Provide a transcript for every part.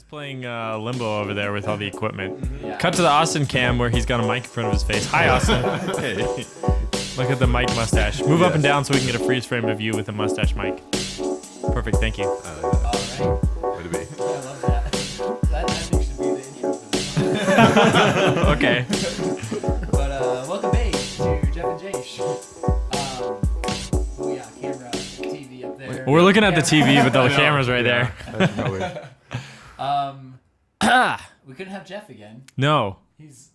playing limbo over there with all the equipment. Cut to the Austin cam where he's got a mic in front of his face. Hi, Austin. Hey. Look at the mic mustache. Move up and down so we can get a freeze frame of you with a mustache mic. Perfect, thank you. All right. Way to be. I love that. That I think should be the intro for this. Okay. But welcome back to Jeff and Jay show. Oh yeah, camera, TV up there. We're looking at the TV, but the camera's right there. That's probably... We couldn't have Jeff again. No.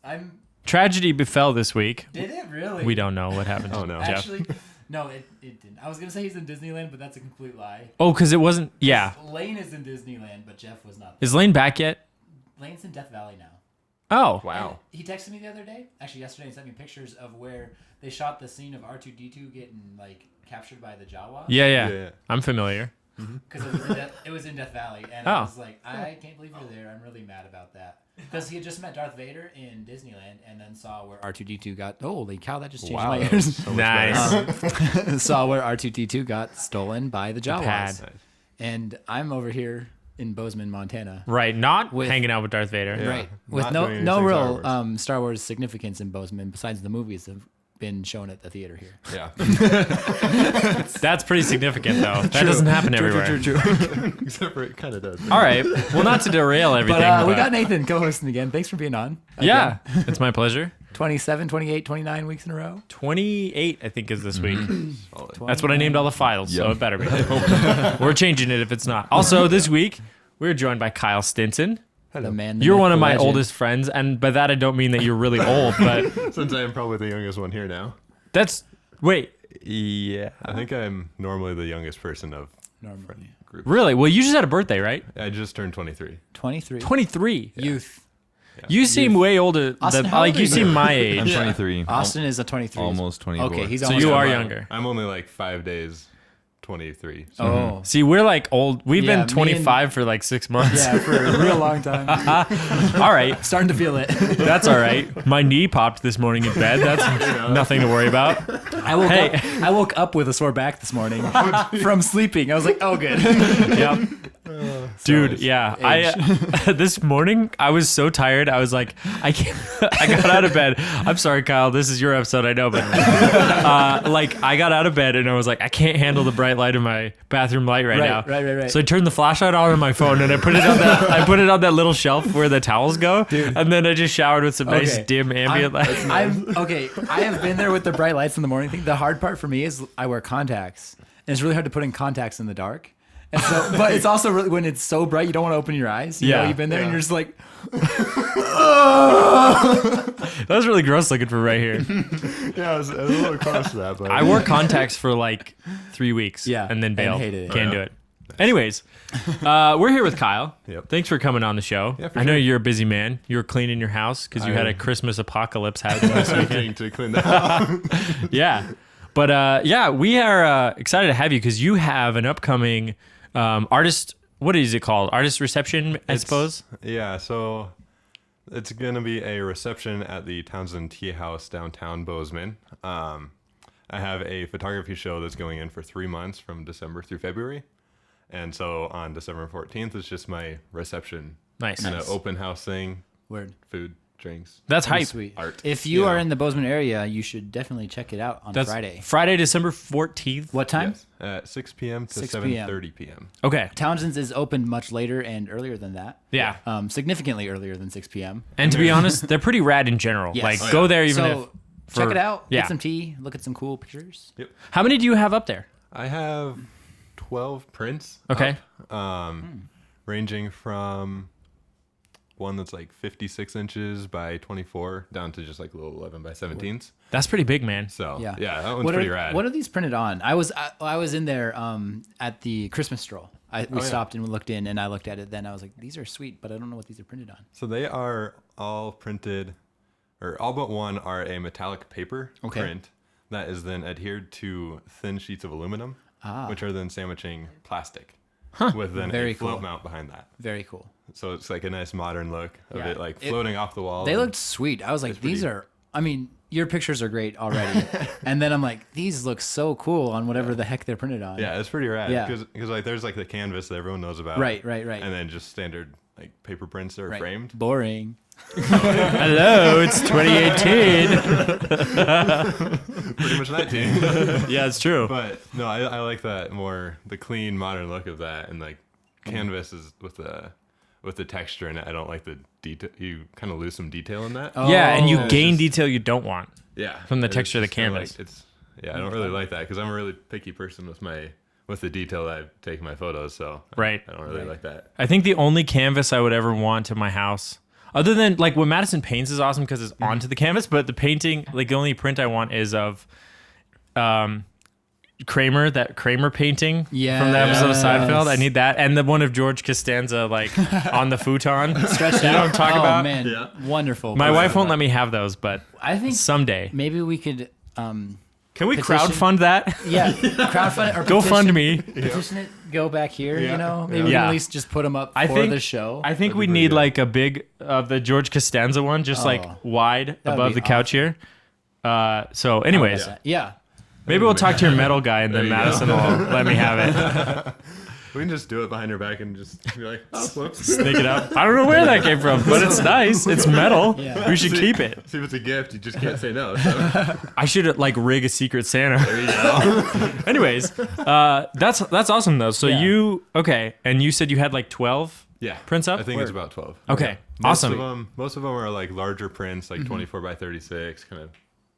I'm. Tragedy befell this week. Did it really? We don't know what happened to Oh, no. Jeff. Actually, no, it didn't. I was gonna say he's in Disneyland, but that's a complete lie. Oh, because it wasn't... Yeah. Lane is in Disneyland, but Jeff was not. Is Lane back yet? Lane's in Death Valley now. Oh. Wow. And he texted me the other day, actually yesterday, and sent me pictures of where they shot the scene of R2-D2 getting like captured by the Jawas. Yeah. I'm familiar. Because it was in Death Valley, and I was like, I can't believe you're there. I'm really mad about that. Because he had just met Darth Vader in Disneyland, and then saw where R2-D2 got. Holy cow! That just changed my ears. So much Nice. Saw where R2-D2 got stolen by the Jawas. Pad. And I'm over here in Bozeman, Montana. Right, not With- hanging out with Darth Vader. Yeah. Right, with Not no doing no anything real Star Wars. Star Wars significance in Bozeman besides the movies that have been shown at the theater here. Yeah. That's pretty significant, though. That doesn't happen everywhere. True. Except for it kind of does. All right. Well, not to derail everything. But we but- got Nathan co-hosting again. Thanks for being on. Yeah, it's my pleasure. 27, 28, 29 weeks in a row. 28, I think, is this week. Solid. That's what I named all the files, so Yep. it better be. We're changing it if it's not. Also, this week, we're joined by Kyle Stinson. The man. the You're myth, one of the my legend. oldest friends, and by that I don't mean that you're really old, but Since I am probably the youngest one here now. that's... Wait, Yeah. I think I'm normally the youngest person of Normally. group. really? Well, you just had a birthday, right? I just turned 23. 23. 23. Youth. You seem way older. Austin, how Like, old you are you? seem my I'm age. 23. Austin is a 23. Almost 24. Okay, he's So almost you are 25. younger. I'm only like 5 days 23. So Oh. See, we're like old. We've Yeah, been me 25 for like 6 months. Yeah, for a real long time. All right. Starting to feel it. That's all right. My knee popped this morning in bed. That's nothing to worry about. I woke up with a sore back this morning from sleeping. I was like, oh, good. Yep. Dude, yeah. I this morning I was so tired. I was like, I can't. I got out of bed. I'm sorry, Kyle. This is your episode. I know, but like I got out of bed and I was like, I can't handle the bright light of my bathroom light right now. Right. So I turned the flashlight on my phone and I put it on that. I put it on that little shelf where the towels go. And then I just showered with some nice Okay. dim ambient light. I'm okay. I have been there with the bright lights in the morning thing. The hard part for me is I wear contacts, and it's really hard to put in contacts in the dark. And so, but it's also really when it's so bright, you don't want to open your eyes. You know, you've been there, and you're just like, That was really gross looking for right here. yeah, I was a little close to that. But I wore contacts for like 3 weeks. Yeah, And then and bailed. hated it. Can't Oh, do yeah. it. Anyways, we're here with Kyle. Yep. Thanks for coming on the show. Yeah, for I know sure. you're a busy man. You were cleaning your house because you I had a am. Christmas apocalypse happen this weekend. trying to clean that up. Yeah. But yeah, we are excited to have you because you have an upcoming artist. What is it called? Artist reception, I suppose. Yeah, so it's going to be a reception at the Townsend Tea House downtown Bozeman. I have a photography show that's going in for 3 months from December through February. And so on December 14th, it's just my reception. Nice. Kind of open house thing, word. food, drinks, That's Pretty hype. sweet. art. If you are know. in the Bozeman area, you should definitely check it out on That's Friday. Friday, December 14th. What time? Yes, at 6 p.m. to 6 p.m. 7:30 p.m. Okay. Townsend's is opened much later and earlier than that. Yeah. Significantly earlier than 6 p.m. And to be honest, they're pretty rad in general. Yes. Like, Oh, go yeah. there even So if. check for- it out. Yeah. Get some tea. Look at some cool pictures. How many do you have up there? I have 12 prints. Okay. up, ranging from one that's like 56 inches by 24 down to just like little 11 by 17s. That's pretty big, man. So Yeah. yeah, that one's What pretty are, rad. What are these printed on? I was in there at the Christmas stroll. We yeah. stopped and looked in, and I looked at it. Then I was like, these are sweet, but I don't know what these are printed on. So they are all printed, or all but one are a metallic paper print that is then adhered to thin sheets of aluminum, which are then sandwiching plastic. With then Very a float cool. mount behind that. Very cool. So it's like a nice modern look of Yeah. it like floating off the wall. They and- looked sweet. I was like, these pretty- are. I mean, your pictures are great already, and then I'm like, these look so cool on whatever the heck they're printed on. Yeah, it's pretty rad. Yeah. Because like there's like the canvas that everyone knows about. Right. And then just standard like paper prints that are framed. Boring. Hello, it's 2018. Pretty much 19. Yeah, it's true. But no, I like that more, the clean modern look of that, and like canvas is with the texture in it. I don't like the detail. You kind of lose some detail in that. Yeah, and you Oh. gain detail you don't want. Yeah, From the it's texture of the just kinda canvas. I don't really like that because I'm a really picky person with the detail that I take in my photos. So Right. I don't really like that. I think the only canvas I would ever want in my house, other than like when Madison paints, is awesome because it's onto the canvas. But the painting, like the only print I want is of, that Kramer painting from the episode of Seinfeld. I need that, and the one of George Costanza like on the futon. Stretched You know out. what I'm talking oh, about? man. Yeah. Wonderful. My wife won't let me have those, but I think someday. maybe we could, Can we petition- crowdfund that? yeah, crowdfund it or Go petition, fund me. petition it, go back here, Yeah. you know? Maybe we Yeah. can at least just put them up I for think- the show. I think That'd we be pretty need good. like a big of the George Costanza one, just like Oh. wide That'd above be the couch here. So, anyways, Yeah. maybe we'll talk to your metal guy, and then There you Madison will let me have it. We can just do it behind her back and just be like, oh, whoops. Sneak it up. I don't know where that came from, but it's nice. It's metal. Yeah. We should keep it. See if it's a gift, you just can't say no. So. I should like rig a Secret Santa. There you go. Anyways, that's awesome though. So Yeah. and you said you had like 12 Yeah. prints up. I think it's about 12. Okay, Most awesome. Of them, most of them are like larger prints, like 24 by 36, kind of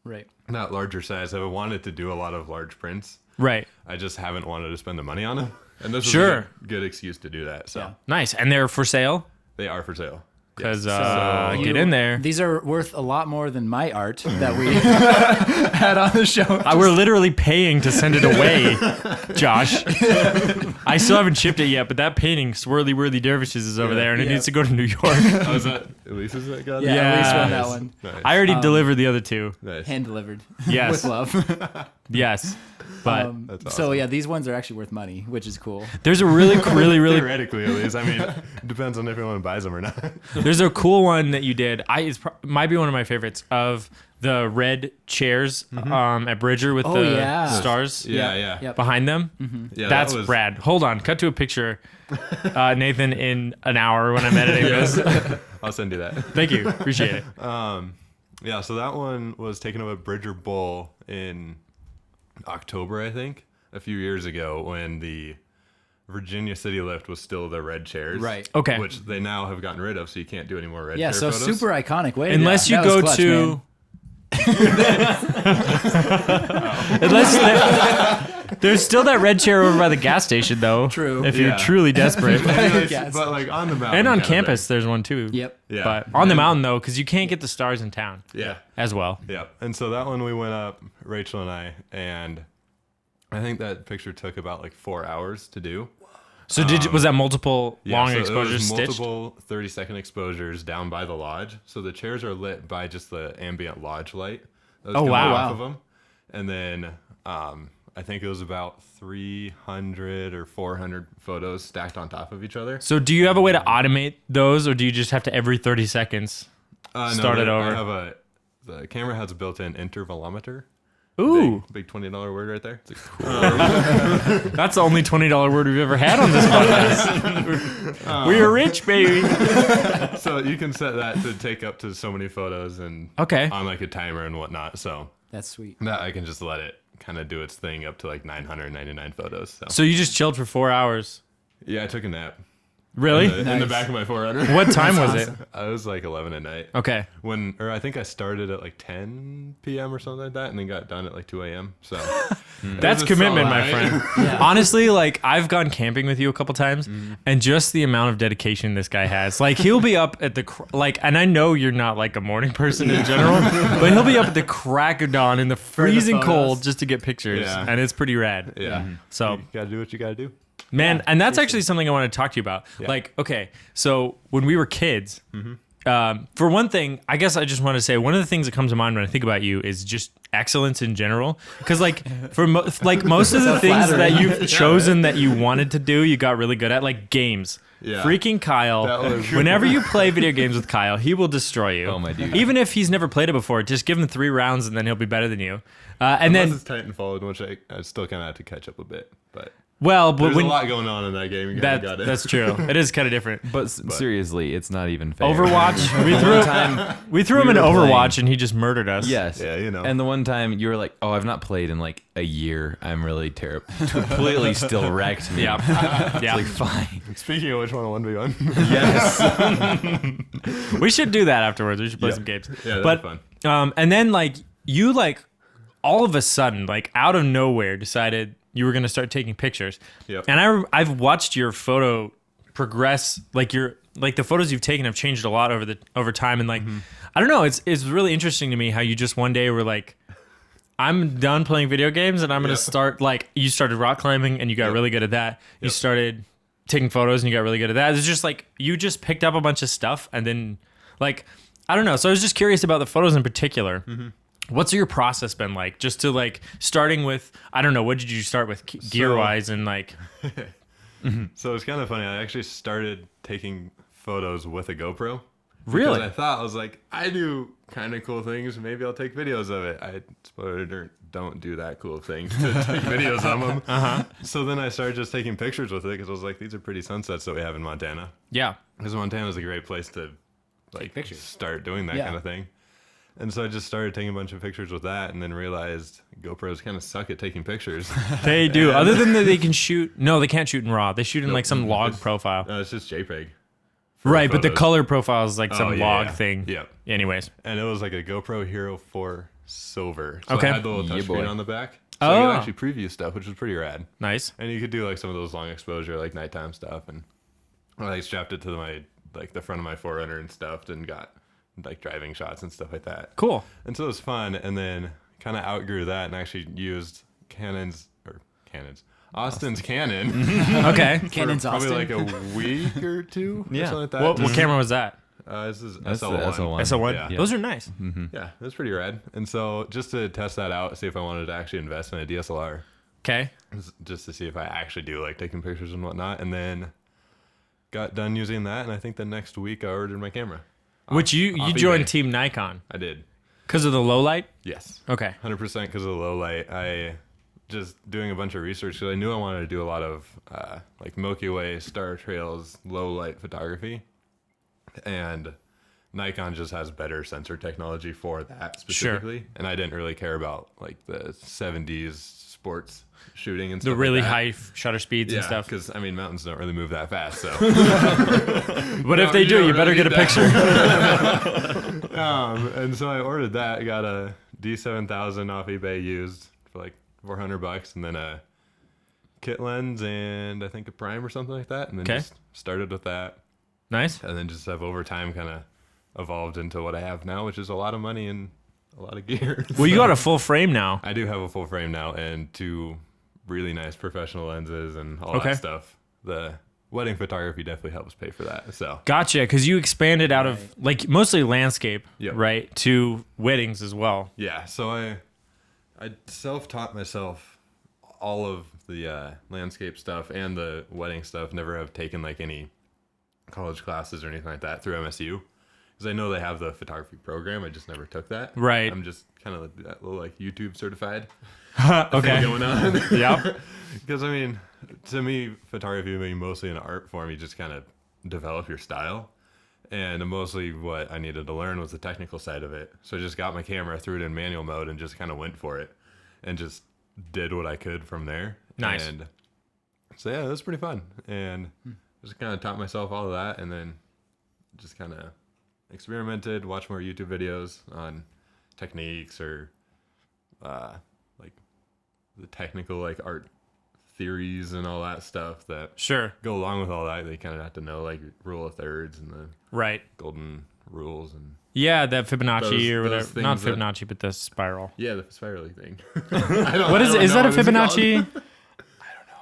Right. not larger size. I wanted to do a lot of large prints. Right. I just haven't wanted to spend the money on them. And this was Sure. a good excuse to do that. So Yeah. Nice. And they're for sale. they are for sale. Because Yes. get in there. These are worth a lot more than my art that we had on the show. We're literally paying to send it away, Josh. I still haven't shipped it yet, but that painting, Swirly Worthy Dervishes, is over there, and it needs to go to New York. Oh, is that Elise's that got it? Yeah, at least won that Nice. one. Nice. I already delivered the other two. Nice. Hand delivered. Yes. With love. Yes. But That's So awesome. yeah, these ones are actually worth money, which is cool. there's a really Theoretically, at least. I mean, it depends on if anyone buys them or not. there's a cool one that you did. Might be one of my favorites of the red chairs at Bridger with Oh, the yeah. stars Yeah. Yep. behind them. Yeah, That's that was, rad. Hold on. Cut to a picture, Nathan, in an hour when I'm editing this. I'll send you that. Thank you. Appreciate it. Yeah, so that one was taken up at Bridger Bowl in October, I think, a few years ago when the Virginia City lift was still the red chairs. Right. Okay. Which they now have gotten rid of, so you can't do any more red Yeah, chair so photos. super iconic. Way Unless you that was go clutch, to. man. There's still that red chair over by the gas station, though. True. If you're Yeah. truly desperate. Anyways, but like on the mountain. And on kind of campus, there's one too. Yep. thing. Yeah. But on the mountain, though, because you can't get the stars in town Yeah. as well. Yeah. And so that one we went up, Rachel and I, and I think that picture took about like 4 hours to do. So was that multiple long so it exposures was stitched? multiple 30-second exposures down by the lodge. So the chairs are lit by just the ambient lodge light. That was Oh, coming wow. Off of them. And then I think it was about 300 or 400 photos stacked on top of each other. So do you have a way to automate those, or do you just have to every 30 seconds? Start it over. I have the camera has a built-in intervalometer. Ooh, Big $20 word right there. It's a cool that's the only $20 word we've ever had on this podcast. We are rich, baby. So you can set that to take up to so many photos and Okay. on like a timer and whatnot. So That's sweet. that I can just let it kind of do its thing up to like 999 photos. So, So you just chilled for 4 hours. yeah, I took a nap Really? in the Nice. back of my 400. What time was it? I was like 11 at night. Okay. Or I think I started at like 10 p.m. or something like that, and then got done at like 2 a.m. So That's was a commitment, solid my night. friend. Honestly, like I've gone camping with you a couple times, and just the amount of dedication this guy has. Like he'll be up at the and I know you're not like a morning person in general, but he'll be up at the crack of dawn in the freezing photos. cold just to get pictures, Yeah. and it's pretty rad. yeah. So You gotta do what you gotta do. man, and that's actually something I want to talk to you about. Like, okay, so when we were kids, for one thing, I guess I just want to say one of the things that comes to mind when I think about you is just excellence in general. Because like for most of the things that you've chosen that you wanted to do, you got really good at, like games. Yeah. Freaking Kyle. That was- Whenever you play video games with Kyle, he will destroy you. Oh, my dude. Even if he's never played it before, just give him 3 rounds and then he'll be better than you. And Unless then it's Titanfall, in which I still kind of have to catch up a bit. But Well, but There's when a lot going on in that game. You kinda got it. that's true. It is kind of different. But seriously, it's not even fair. Overwatch, we threw him in were Overwatch and he just murdered us. Yes. Yeah, you know. And the one time you were like, "Oh, I've not played in like a year. I'm really terrible." Completely still wrecked me. Yeah. Yeah. Like fine. Speaking of which one, 1v1. Yes. We should do that afterwards. We should play Yeah. some games. Yeah, that'd but be fun. and then like you like all of a sudden like out of nowhere decided you were going to start taking pictures. Yep. And I've watched your photo progress. Like the photos you've taken have changed a lot over time. And like I don't know, it's really interesting to me how you just one day were like, I'm done playing video games and I'm going to start, like, you started rock climbing and you got really good at that. You started taking photos and you got really good at that. It's just like you just picked up a bunch of stuff and then like I don't know. So I was just curious about the photos in particular. What's your process been like? Just to like starting with, I don't know, what did you start with gear wise and like? So it's kind of funny. I actually started taking photos with a GoPro. Really? Because I thought, I was like, I do kind of cool things. Maybe I'll take videos of it. I don't do that cool things to take videos of them. So then I started just taking pictures with it because I was like, these are pretty sunsets that we have in Montana. Yeah. Because Montana is a great place to like pictures. start doing that kind of thing. And so I just started taking a bunch of pictures with that and then realized GoPros kind of suck at taking pictures. They do. Other than that they can shoot. No, they can't shoot in RAW. They shoot in like some log profile. No, it's just JPEG. Right, but the photos. color profile is like some log yeah. thing. Yeah. Anyways. And it was like a GoPro Hero 4 Silver. So Okay. it had the little Yeah, touchscreen boy. on the back. So you Oh. could actually preview stuff, which was pretty rad. Nice. And you could do like some of those long exposure, like nighttime stuff. And I like strapped it to my, like the front of my 4Runner and stuff and got like driving shots and stuff like that. Cool. And so it was fun. And then kind of outgrew that and actually used Austin's Canon. Okay. for Canon's probably Austin. like a week or two. Yeah. Or something like that. What Just- camera was that? This is That's the SL1. SL1. SL1? Yeah. Those are nice. Yeah, that's pretty rad. And so just to test that out, see if I wanted to actually invest in a DSLR, Okay. just to see if I actually do like taking pictures and whatnot. And then got done using that, and I think the next week I ordered my camera. Which you off joined eBay. Team Nikon I did. because of the low light? Yes. Okay. 100% because of the low light. I just doing a bunch of research because I knew I wanted to do a lot of like Milky Way, star trails, low light photography. And Nikon just has better sensor technology for that specifically. And I didn't really care about like the 70s sports shooting and stuff. The really like that. high shutter speeds and Yeah, stuff. because I mean mountains don't really move that fast. So, But if they do, don't you better really get a need picture. and so I ordered that. Got a D7000 off eBay used for like $400, and then a kit lens and I think a prime or something like that. And then Okay. just started with that, Nice. and then just have over time kind of evolved into what I have now, which is a lot of money and a lot of gear. Well, you got a full frame now. I do have a full frame now and two really nice professional lenses and all Okay. that stuff. The wedding photography definitely helps pay for that. So Gotcha, because you expanded out of like mostly landscape, Yep. right, to weddings as well. yeah, so I self-taught myself all of the landscape stuff and the wedding stuff. Never have taken like any college classes or anything like that through MSU. Because I know they have the photography program. I just never took that. Right. I'm just kind of like that little like YouTube certified Okay. thing going on. Yep. Because I mean, to me, photography being mostly an art form, you just kind of develop your style. And mostly what I needed to learn was the technical side of it. So I just got my camera, threw it in manual mode, and just kind of went for it, and just did what I could from there. Nice. And so yeah, it was pretty fun, and just kind of taught myself all of that, and then just kind of experimented, watched more YouTube videos on techniques or like the technical like art theories and all that stuff that Sure. go along with all that. They kind of have to know like rule of thirds and the Right. golden rules and Yeah, that Fibonacci Those- or those whatever. Not things that- Fibonacci, but the spiral. yeah, the spirally thing. What is it? Is that a Fibonacci? I don't know.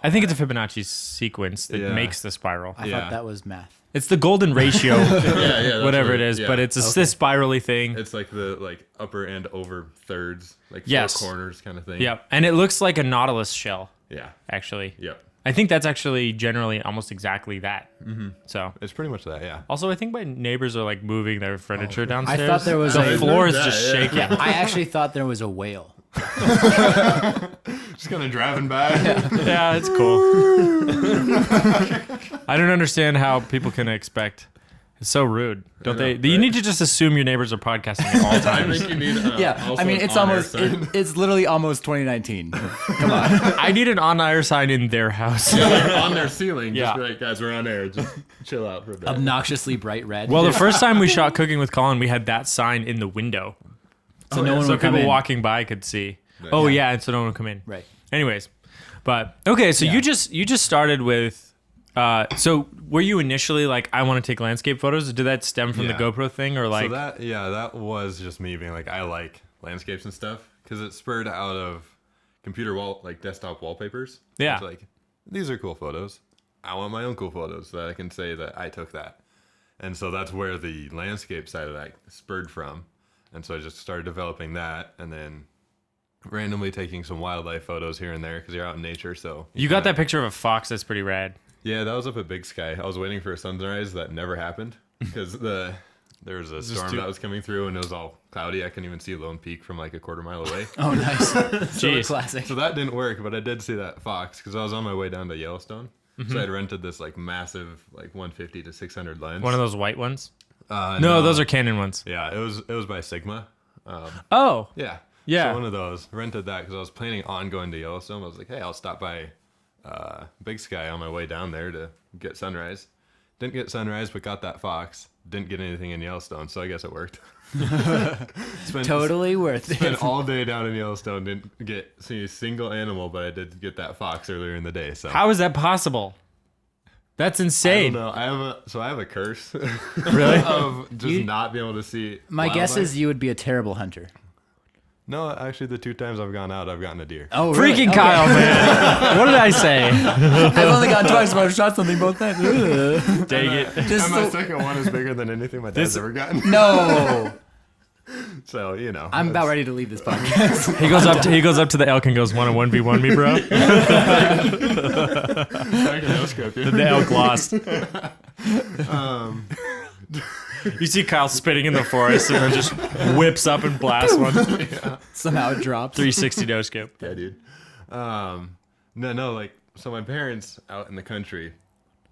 I think it's a Fibonacci sequence that Yeah. makes the spiral. I Yeah. thought that was math. It's the golden ratio, Yeah, that's whatever what it is, yeah. but it's a this spirally thing. It's like the like upper and over thirds, like Yes. four corners kind of thing. Yep. And it looks like a Nautilus shell, Yeah. actually. Yep. I think that's actually generally almost exactly that. Mm-hmm. So, It's pretty much that. Yeah. also, I think my neighbors are like moving their furniture downstairs. I thought there was the a floor is that, just yeah. shaking. I actually thought there was a whale. Just kind of driving by. Yeah, it's cool. I don't understand how people can expect. It's so rude, don't they? You need to just assume your neighbors are podcasting at all I times. think you need. Yeah, I mean, it's almost it's literally almost 2019. Come on. I need an on-air sign in their house. on their ceiling. Yeah. Just be like, guys, we're on air. Just chill out for a bit. Obnoxiously bright red. Well, the first time we shot Cooking with Colin, we had that sign in the window, so no one so would come people in. walking by could see. Oh yeah, and so no one would come in. Right. Anyways, but okay, so Yeah. you just started with. So were you initially like, I want to take landscape photos? Or did that stem from the Yeah. GoPro thing, or like? So that was just me being like, I like landscapes and stuff because it spurred out of computer desktop wallpapers. Yeah. It's like, these are cool photos. I want my own cool photos so that I can say that I took that. And so that's where the landscape side of that spurred from. And so I just started developing that, and then randomly taking some wildlife photos here and there because you're out in nature. So You got that picture of a fox. That's pretty rad. Yeah, that was up at Big Sky. I was waiting for a sunrise that never happened because there was a storm that was coming through and it was all cloudy. I couldn't even see Lone Peak from like a quarter mile away. Oh, nice. So Jeez. classic. So that didn't work, but I did see that fox because I was on my way down to Yellowstone. So I'd rented this like massive like 150 to 600 lens. One of those white ones. No, No, those are Canon ones. Yeah, it was by Sigma. Oh, Yeah. Yeah. So one of those. Rented that because I was planning on going to Yellowstone. I was like, hey, I'll stop by Big Sky on my way down there to get sunrise. Didn't get sunrise, but got that fox. Didn't get anything in Yellowstone, so I guess it worked. Totally worth it. Spent all day down in Yellowstone. Didn't see a single animal, but I did get that fox earlier in the day. So how is that possible? That's I insane. don't know. I have a curse Really? of just You- not being able to see. My guess wildlife. is you would be a terrible hunter. No, actually, the 2 times I've gone out, I've gotten a deer. Oh, really? Freaking Okay. Kyle, man. What did I say? I've only gone twice, but I've shot something both times. Ugh. Dang it. Just And my so- second one is bigger than anything my dad's ever gotten. no. So you know, I'm about ready to leave this podcast. He goes up to the elk and goes, "Want to 1v1 me, bro?" The elk lost. You see Kyle spitting in the forest and then just whips up and blasts one. Somehow it dropped. 360 no scope. Yeah, dude. No, like, so my parents out in the country,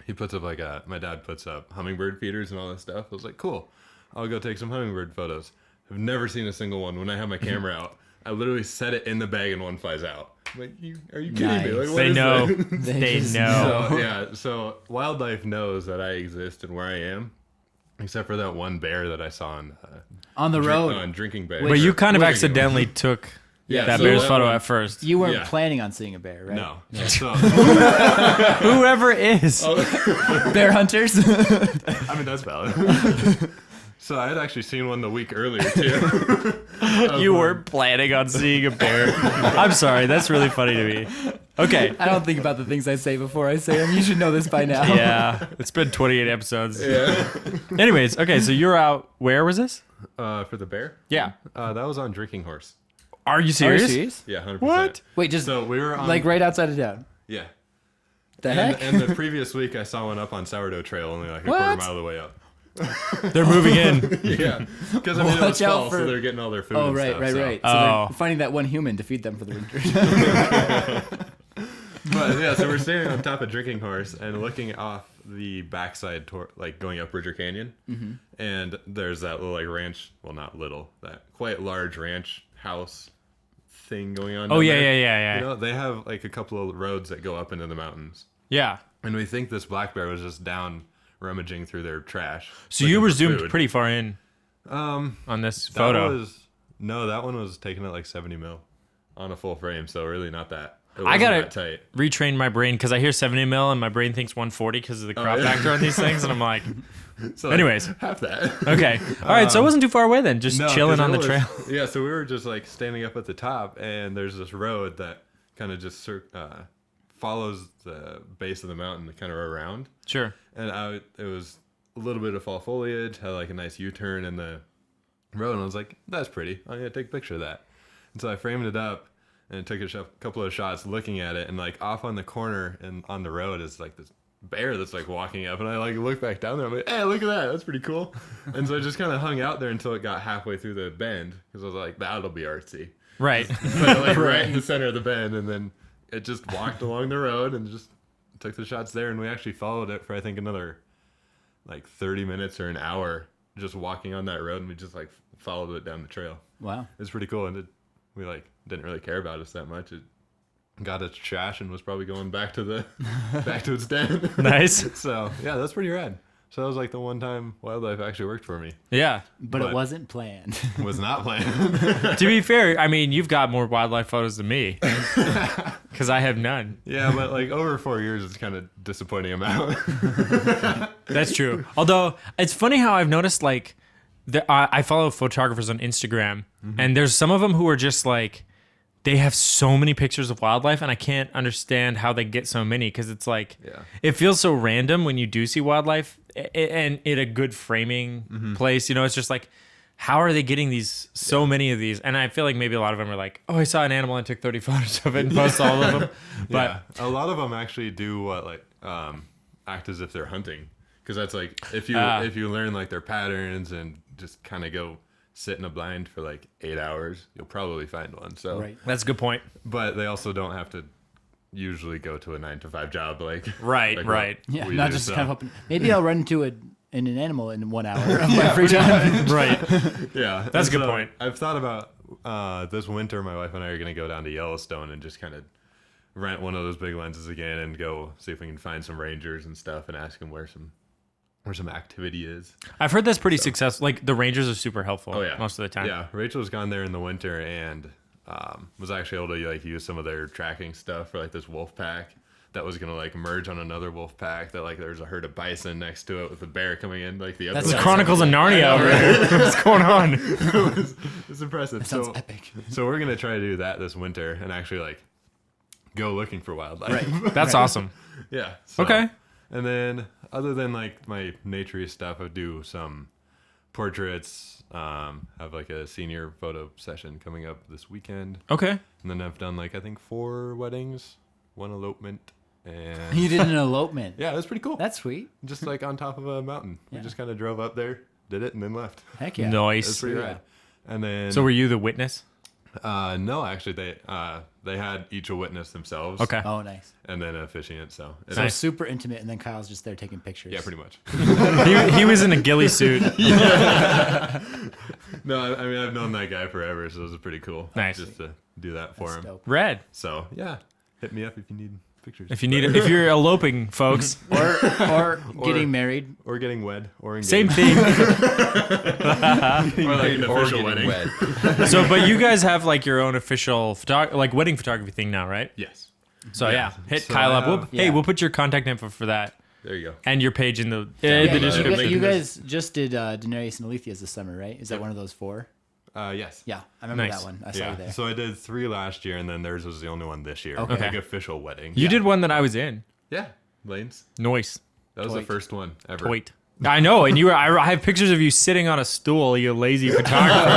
my dad puts up hummingbird feeders and all this stuff. I was like, cool, I'll go take some hummingbird photos. I've never seen a single one. When I have my camera out, I literally set it in the bag and one flies out. I'm like, are you kidding me? Like, what They is know. that? They just know. So, yeah, so wildlife knows that I exist and where I am, except for that one bear that I saw On the road. on Drinking Bay. But you kind of Wait, accidentally took Yeah, that so bear's that photo one- at first. You weren't Yeah. planning on seeing a bear, right? No. So, Whoever is. Bear hunters? I mean, that's valid. So I had actually seen one the week earlier, too. You weren't planning on seeing a bear. I'm sorry. That's really funny to me. Okay. I don't think about the things I say before I say them. You should know this by now. Yeah. It's been 28 episodes. Yeah. Anyways, okay. So you're out. Where was this? For the bear? Yeah. That was on Drinking Horse. Are you Are you serious? serious? Yeah, 100%. What? Wait, just So we were on... like right outside of town. Yeah. The heck? And the previous week, I saw one up on Sourdough Trail, only like a quarter What? mile of the way up. They're moving in. Yeah. Because I mean, it was Watch out fall, for- so they're getting all their food Oh, and right, stuff. right, so. right. So Oh. they're finding that one human to feed them for the winter. But yeah, so we're standing on top of Drinking Horse and looking off the backside, like going up Bridger Canyon. Mm-hmm. And there's that little like ranch, well, not little, that quite large ranch house thing going on. Oh, down yeah, there. yeah. You know, they have like a couple of roads that go up into the mountains. Yeah. And we think this black bear was just down rummaging through their trash. So you looking were for zoomed food. pretty far in on this That photo. that one was taken at like 70 mil on a full frame, so really not that. It I wasn't gotta that tight. retrain my brain because I hear 70 mil and my brain thinks 140 because of the crop yeah. factor on these things. And I'm like, So like, anyways. half that. Okay. All right. So it wasn't too far away then. Just No, chilling 'cause on it the was- trail. Yeah, so we were just like standing up at the top, and there's this road that kind of just follows the base of the mountain kind of around. Sure. And it was a little bit of fall foliage, had like a nice U-turn in the road, and I was like, that's pretty. I'm gonna take a picture of that. And so I framed it up and took a couple of shots looking at it, and like off on the corner and on the road is like this bear that's like walking up, and I like look back down there. I'm like, hey, look at that, that's pretty cool. And so I just kind of hung out there until it got halfway through the bend because I was like, that'll be artsy. Right. But like right in the center of the bend, and then it just walked along the road and just took the shots there. And we actually followed it for, I think, another like 30 minutes or an hour just walking on that road. And we just like followed it down the trail. Wow. It's pretty cool. And we like didn't really care about us that much. It got its trash and was probably going back to its den. Nice. So yeah, that's pretty rad. So that was like the one time wildlife actually worked for me. Yeah. But it wasn't planned. Was not planned. To be fair, I mean, you've got more wildlife photos than me because I have none. Yeah, but like over 4 years, it's kind of disappointing amount. That's true. Although it's funny how I've noticed like I follow photographers on Instagram, and there's some of them who are just like, they have so many pictures of wildlife, and I can't understand how they get so many, because it's like, it feels so random when you do see wildlife and in a good framing place. You know, it's just like, how are they getting these so many of these? And I feel like maybe a lot of them are like, oh, I saw an animal and took 30 photos of it and post all of them. But a lot of them actually do act as if they're hunting, because that's like if you learn like their patterns and just kind of go sit in a blind for like 8 hours, you'll probably find one. So that's a good point. But they also don't have to usually go to a 9-to-5 job like right. Yeah, we not do, just so. kind of hoping. Maybe I'll run into an animal in 1 hour of my free time. Right. Yeah, That's a and good point. I've thought about this winter. My wife and I are going to go down to Yellowstone and just kind of rent one of those big lenses again and go see if we can find some rangers and stuff and ask them where some activity is. I've heard that's pretty successful. Like the rangers are super helpful most of the time. Yeah, Rachel's gone there in the winter and was actually able to like use some of their tracking stuff for like this wolf pack that was gonna like merge on another wolf pack, that like there's a herd of bison next to it with a bear coming in like the other That's way. Chronicles of Narnia over here. What's going on? It's impressive. That sounds epic. So we're gonna try to do that this winter and actually like go looking for wildlife. Right. That's awesome. Yeah. So, Okay. And then other than like my naturey stuff, I do some portraits. Have like a senior photo session coming up this weekend. Okay. And then I've done like I think 4 weddings, 1 elopement, and You did an elopement. yeah, it was pretty cool. That's sweet. Just like on top of a mountain. Yeah. We just kind of drove up there, did it, and then left. Heck yeah. It was Nice. pretty Yeah. rad. And then So were you the witness? no, actually they had each a witness themselves. Okay. Oh, nice. And then an officiant. So it So was- super intimate, and then Kyle's just there taking pictures. yeah, pretty much. he was in a ghillie suit. No, I mean I've known that guy forever, so it was pretty cool. Nice. Just to do that for That's him. dope. Red. So yeah, hit me up if you need pictures. If you need it, if you're eloping, folks. Or getting married. or getting wed or engaged. Same thing. Or like an Or official getting wedding. wet. So, but you guys have like your own official like wedding photography thing now, right? Yes. So yeah, hit So Kyle I up. have- Hey, we'll put your contact info for that There you go. and your page in the Yeah, the description. you guys just did Daenerys and Alethea's this summer, right? Is that Yep. one of those 4? Yes. Yeah, I remember Nice. that one. I saw you there. So I did 3 last year, and then theirs was the only one this year. Okay. Like official wedding. You did one that I was in. Yeah. Lane's. Noise. That was the Toit. first one ever. Wait. I know, and you were. I have pictures of you sitting on a stool. You lazy photographer.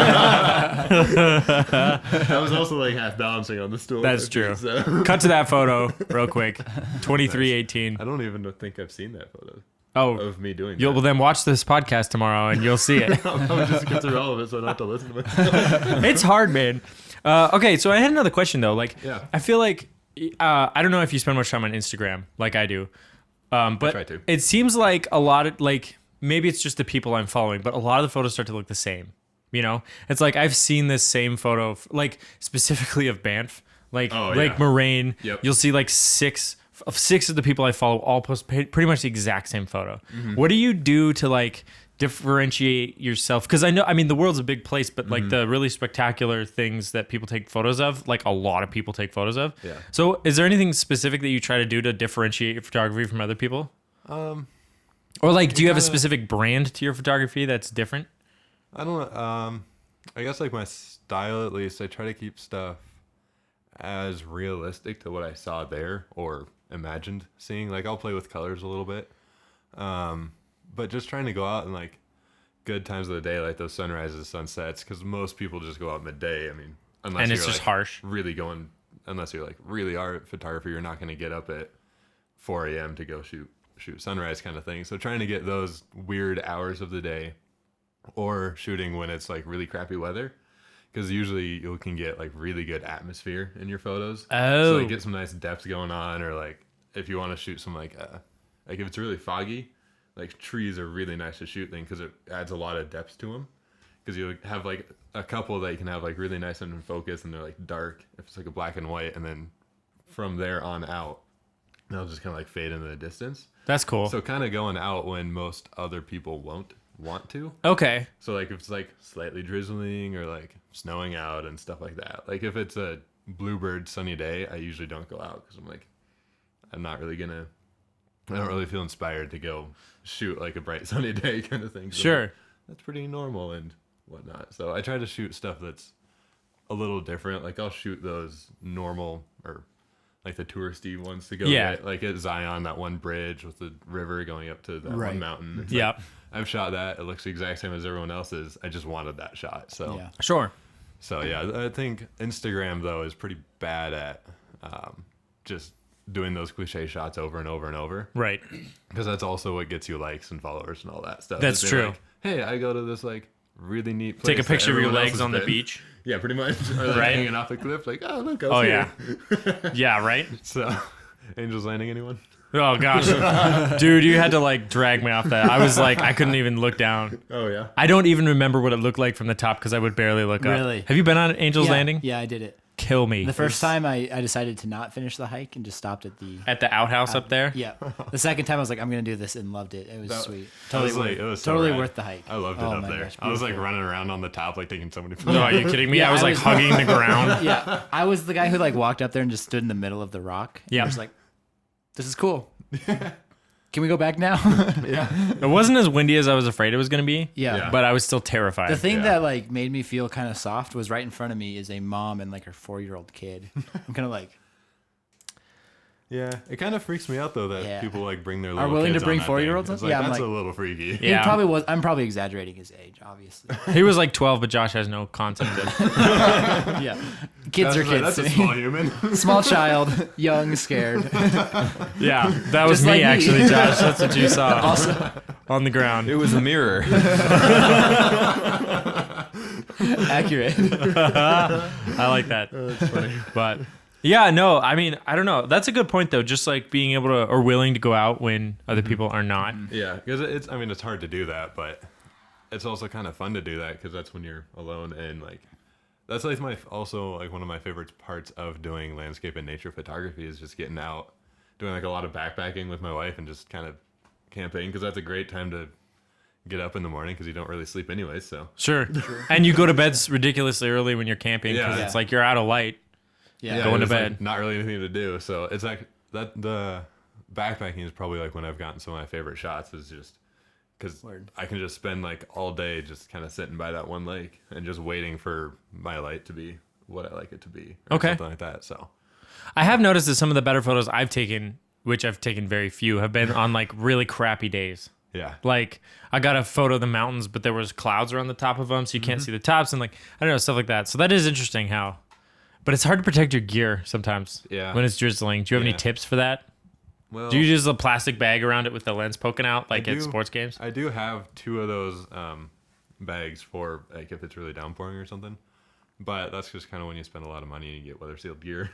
I was also like half balancing on the stool. That's true. So. Cut to that photo real quick. 2318. I don't even think I've seen that photo Oh, of me doing you'll that. well then watch this podcast tomorrow and you'll see it. I'll just get through all of it so I don't have to listen to myself. It's hard, man. Okay, so I had another question though. Like, Yeah. I feel like I don't know if you spend much time on Instagram, like I do, but try to. it seems like a lot of like maybe it's just the people I'm following, but a lot of the photos start to look the same. You know, it's like I've seen this same photo, like specifically of Banff, like Oh, Lake yeah. Moraine. Yep. You'll see like six of the people I follow all post pretty much the exact same photo. Mm-hmm. What do you do to like differentiate yourself? Because I mean the world's a big place, but like the really spectacular things that people take photos of, like a lot of people take photos of. Yeah. So is there anything specific that you try to do to differentiate your photography from other people? Or like, do you have a specific brand to your photography that's different? I don't know. I guess like my style, at least, I try to keep stuff as realistic to what I saw there or imagined seeing. Like I'll play with colors a little bit, but just trying to go out and like good times of the day, like those sunrises, sunsets, because most people just go out midday. I mean, unless And it's you're, just like, harsh. Really going, unless you're like really art photographer, you're not going to get up at 4 a.m. to go shoot sunrise kind of thing. So trying to get those weird hours of the day, or shooting when it's like really crappy weather, because usually you can get like really good atmosphere in your photos. Oh. So like get some nice depth going on, or like if you want to shoot some like if it's really foggy, like trees are really nice to shoot then because it adds a lot of depth to them. Because you have like a couple that you can have like really nice and in focus, and they're like dark if it's like a black and white, and then from there on out, they'll just kind of like fade into the distance. That's cool. So kind of going out when most other people won't want to. Okay. So like if it's like slightly drizzling or like snowing out and stuff like that. Like if it's a bluebird sunny day, I usually don't go out because I'm like, I don't really feel inspired to go shoot like a bright sunny day kind of thing. So Sure. that's pretty normal and whatnot. So I try to shoot stuff that's a little different. Like I'll shoot those normal or like the touristy ones to go get, like at Zion, that one bridge with the river going up to that one mountain. It's Yep. like, I've shot that. It looks the exact same as everyone else's. I just wanted that shot. So Sure. So yeah, I think Instagram though is pretty bad at just doing those cliche shots over and over and over. Right. Because that's also what gets you likes and followers and all that stuff. That's Is they're true. Like, hey, I go to this like really neat place. Take a that picture of your everyone else legs has on the been." beach. Yeah, pretty much. Or like Right. hanging off the cliff, like, oh look, I was Oh here. yeah. Yeah. Right. So, Angels Landing, anyone? Oh gosh, dude, you had to like drag me off that. I was like, I couldn't even look down. Oh yeah. I don't even remember what it looked like from the top because I would barely look up. Really? Have you been on Angel's Yeah, Landing? Yeah, I did it. Kill me. The first time I decided to not finish the hike and just stopped at the At the outhouse up there. Yeah. The second time I was like, I'm gonna do this and loved it. It was sweet. Totally was, like, worth, it was so totally rad. worth the hike. I loved it Oh up my there. gosh, I was like beautiful. running around on the top, like taking so many photos. No, are you kidding me? Yeah, I was I like was- hugging the ground. Yeah, I was the guy who like walked up there and just stood in the middle of the rock. And Yeah. was like, this is cool. Can we go back now? It wasn't as windy as I was afraid it was going to be. Yeah. But I was still terrified. The thing Yeah. that like made me feel kind of soft was right in front of me is a mom and like her 4-year-old kid. I'm kind of like, Yeah, it kind of freaks me out though that Yeah. people like bring their little willing to kids bring on that 4-year-olds thing. on? It's like, Yeah, I'm that's like- a little freaky. Yeah. he probably was. I'm probably exaggerating his age, obviously. He was like 12, but Josh has no concept of Yeah, kids are kids. That's to a me. small human. Small child, young, scared. Yeah, that was Just me, like me. actually, Josh. That's what you saw on the ground. It was a mirror. Accurate. I like that. That's funny. But yeah, no, I mean, I don't know. That's a good point, though. Just like being able to or willing to go out when other people are not. Yeah, because it's. I mean, it's hard to do that, but it's also kind of fun to do that because that's when you're alone and like. That's like also like one of my favorite parts of doing landscape and nature photography is just getting out, doing like a lot of backpacking with my wife and just kind of camping because that's a great time to get up in the morning because you don't really sleep anyways. So Sure. And you go to bed ridiculously early when you're camping because Yeah. it's like you're out of light. Yeah. Going to it's, like, bed. not really anything to do. So it's like that. The backpacking is probably like when I've gotten some of my favorite shots is just because Word. I can just spend like all day just kind of sitting by that one lake and just waiting for my light to be what I like it to be. Or Okay. something like that. So I have noticed that some of the better photos I've taken, which I've taken very few, have been on like really crappy days. yeah. Like I got a photo of the mountains, but there was clouds around the top of them, so you can't see the tops and like I don't know, stuff like that. So that is interesting how, but it's hard to protect your gear sometimes. Yeah. When it's drizzling. Do you have any Yeah. tips for that? Well, Do you use a plastic bag around it with the lens poking out, like at do. sports games? I do have 2 of those bags for like if it's really downpouring or something. But that's just kind of when you spend a lot of money and you get weather sealed gear.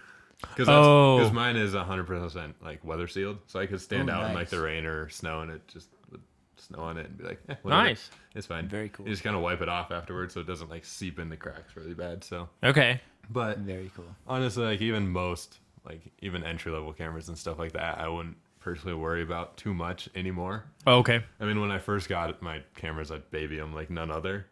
Because mine is 100% like weather sealed, so I could stand out in like nice. the rain or snow and it just would snow on it and be like, whatever. Nice. It's fine. Very cool. You just kind of wipe it off afterwards so it doesn't like seep in the cracks really bad. So, Okay. but Very cool. honestly, like even entry level cameras and stuff like that, I wouldn't personally worry about too much anymore. Oh, okay. I mean, when I first got my cameras, I'd baby them like none other.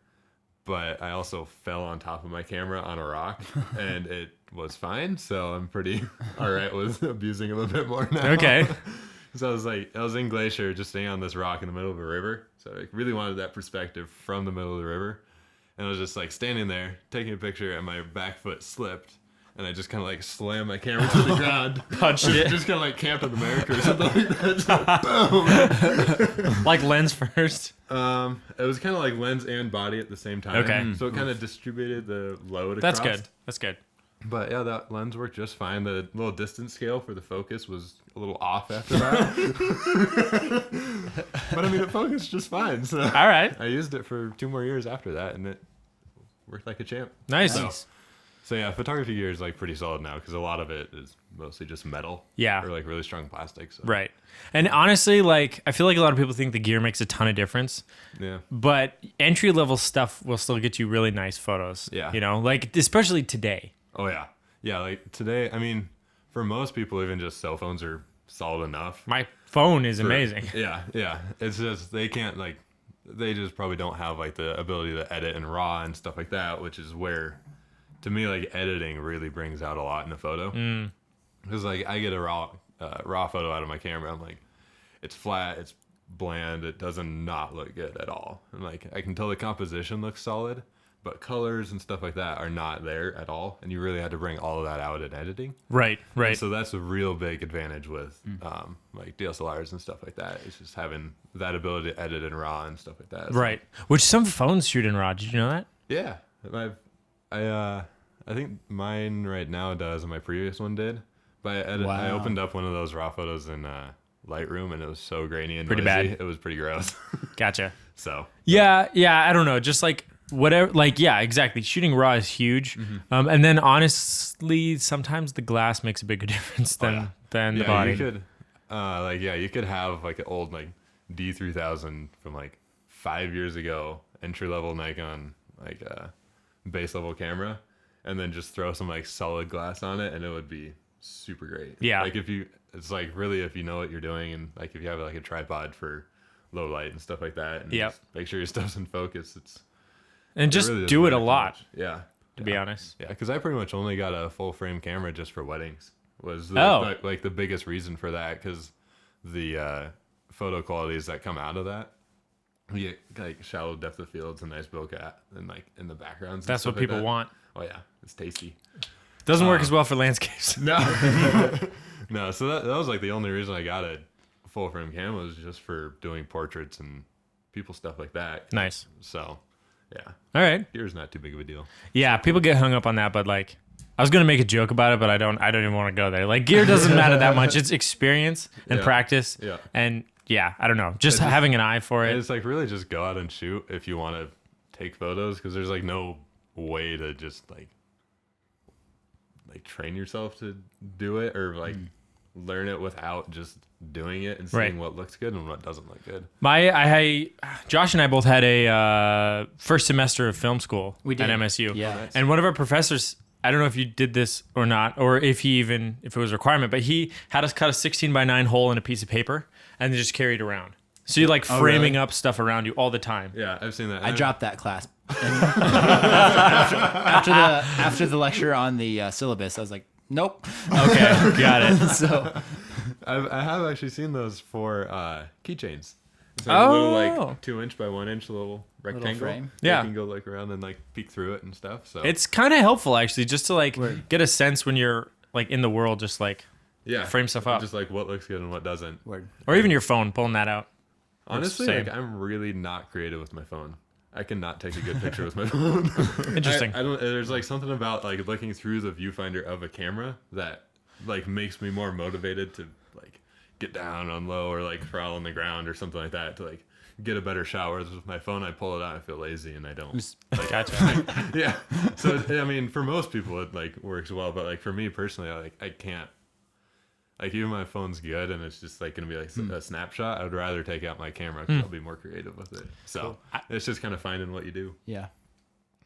But I also fell on top of my camera on a rock, and it was fine. So I'm pretty all right with abusing it a bit more now. Okay. So I was in Glacier, just staying on this rock in the middle of a river. So I really wanted that perspective from the middle of the river. And I was just like standing there, taking a picture, and my back foot slipped. And I just kind of like slammed my camera to the ground. Punched it. Just kind of like Captain America or something like that. Just like, boom. Like lens first. It was kind of like lens and body at the same time. Okay. So it kind of distributed the load That's across. good. That's good. But yeah, that lens worked just fine. The little distance scale for the focus was a little off after that. But I mean, it focused just fine. So All right. I used it for 2 more years after that, and it worked like a champ. Nice. So yeah, photography gear is like pretty solid now because a lot of it is mostly just metal. Yeah. Or like really strong plastic. So. Right. And honestly, like I feel like a lot of people think the gear makes a ton of difference. Yeah. But entry level stuff will still get you really nice photos. Yeah. You know, like especially today. Oh yeah. Yeah, like today, I mean, for most people, even just cell phones are solid enough. My phone is amazing. Yeah, yeah. It's just they can't like they just probably don't have like the ability to edit in RAW and stuff like that, which is where to me like editing really brings out a lot in a photo. Because like I get a raw photo out of my camera, I'm like, it's flat, it's bland, it doesn't not look good at all. And like I can tell the composition looks solid, but colors and stuff like that are not there at all, and you really had to bring all of that out in editing. Right. And so that's a real big advantage with like DSLRs and stuff like that. It's just having that ability to edit in RAW and stuff like that. So, Right. Which some phones shoot in RAW. Did you know that? yeah, I think mine right now does, and my previous one did. But I opened up one of those RAW photos in Lightroom, and it was so grainy and Pretty noisy. bad. It was pretty gross. Gotcha. So Yeah. I don't know. Just like whatever. Like yeah, exactly. Shooting RAW is huge. And then honestly, sometimes the glass makes a bigger difference than the body. You could, you could have like an old like D3000 from like 5 years ago, entry level Nikon like base level camera, and then just throw some like solid glass on it, and it would be super great. Yeah. Like it's like really if you know what you're doing, and like if you have like a tripod for low light and stuff like that, and just make sure your stuff's in focus. And just really do it doesn't a matter too lot. much. Yeah. To be honest. Yeah, because I pretty much only got a full frame camera just for weddings. Was like the biggest reason for that, because the photo qualities that come out of that, you get like shallow depth of fields and nice bokeh and like in the backgrounds. That's what people want. Oh yeah, it's tasty. Doesn't work as well for landscapes. No, no. So that was like the only reason I got a full frame cam was just for doing portraits and people stuff like that. Nice. So yeah. All right. Gear's not too big of a deal. Yeah, people get hung up on that, but like I was gonna make a joke about it, but I don't even want to go there. Like gear doesn't matter that much. It's experience and practice. Yeah. And yeah, I don't know. Just having an eye for it. It's like really just go out and shoot if you want to take photos, because there's like no way to just like train yourself to do it or like learn it without just doing it and seeing what looks good and what doesn't look good. Josh and I both had a first semester of film school at MSU. Yeah. Nice. And one of our professors, I don't know if you did this or not, or if it was a requirement, but he had us cut a 16:9 hole in a piece of paper and then just carry it around. So you're like framing up stuff around you all the time. Yeah, I've seen that. I dropped that class. after the lecture on the syllabus, I was like, nope. Okay, got it. So I have actually seen those for keychains. It's like a little like 2-inch by 1-inch little rectangle. frame. Yeah. You can go look around and like peek through it and stuff. So It's kind of helpful actually, just to like get a sense when you're like in the world, just like frame stuff up. Just like what looks good and what doesn't. word. Or even your phone, pulling that out. Honestly, Same. like I'm really not creative with my phone. I cannot take a good picture with my phone. Interesting. I don't. There's like something about like looking through the viewfinder of a camera that like makes me more motivated to like get down on low or like crawl on the ground or something like that to like get a better shot. Whereas with my phone, I pull it out, I feel lazy, and I don't. Like, Gotcha. yeah. So I mean, for most people, it like works well, but like for me personally, I can't. Like even my phone's good and it's just like gonna be like a snapshot. I would rather take out my camera because I'll be more creative with it. So it's just kind of finding what you do. Yeah.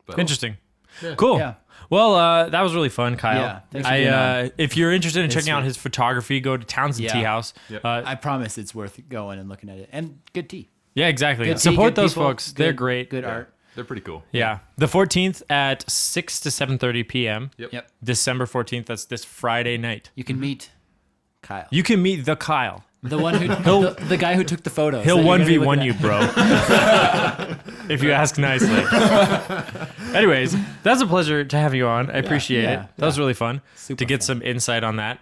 But, Interesting. Yeah. Cool. Yeah. Well, that was really fun, Kyle. Yeah, thanks for being on. If you're interested in checking out sweet. his photography, go to Townsend Yeah. Tea House. Yep. I promise it's worth going and looking at it. And good tea. Yeah, exactly. Good tea, Support good those people, folks. They're great. Good art. They're pretty cool. Yeah. The 14th at 6 to 7:30 p.m. Yep. December 14th. That's this Friday night. You can meet Kyle. You can meet the Kyle. The one who the guy who took the photos. He'll that you're gonna be 1v1 looking you, at. bro. If you ask nicely. Anyways, that's a pleasure to have you on. I appreciate yeah, it. That was really fun Super to get fun. some insight on that.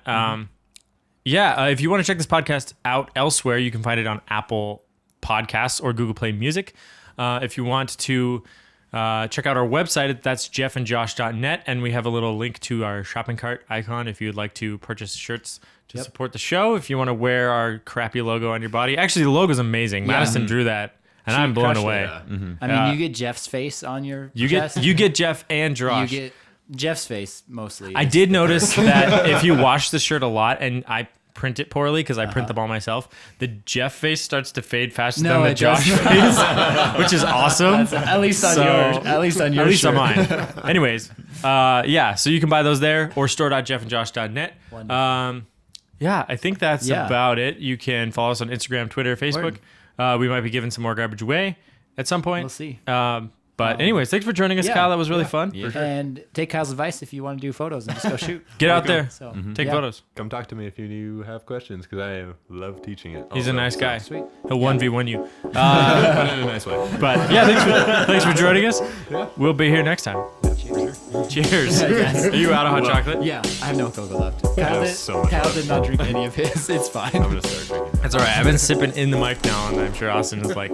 If you want to check this podcast out elsewhere, you can find it on Apple Podcasts or Google Play Music. If you want to check out our website, that's jeffandjosh.net, and we have a little link to our shopping cart icon if you'd like to purchase shirts to support the show. If you want to wear our crappy logo on your body. Actually, the logo's amazing. Madison drew that and I'm blown crushed away. it. I mean, you get Jeff's face on your You chest. get Jeff and Josh. You get Jeff's face mostly. I did notice that if you wash the shirt a lot, and I print it poorly because I print them all myself, the Jeff face starts to fade faster than the it Josh doesn't. face, which is awesome. At least on So- yours. At least on your At least on shirt. mine. Anyways, yeah, so you can buy those there or store.jeffandjosh.net. Wonderful. Yeah, I think that's Yeah. about it. You can follow us on Instagram, Twitter, Facebook. We might be giving some more garbage away at some point. We'll see. But anyways, thanks for joining us, yeah, Kyle. That was really fun. And take Kyle's advice if you want to do photos and just go shoot. Get out there. So, Take yeah. photos. Come talk to me if you have questions, because I love teaching it. He's a nice guy. Sweet. He'll 1v1 you. But in a nice way. But yeah, thanks for joining us. We'll be here next time. Cheers. Are you out of hot chocolate? Yeah, I have no cocoa left. That was so much Kyle fun. did not drink any of his. It's fine. I'm gonna start drinking. That's all right. I've been sipping in the mic now, and I'm sure Austin is like,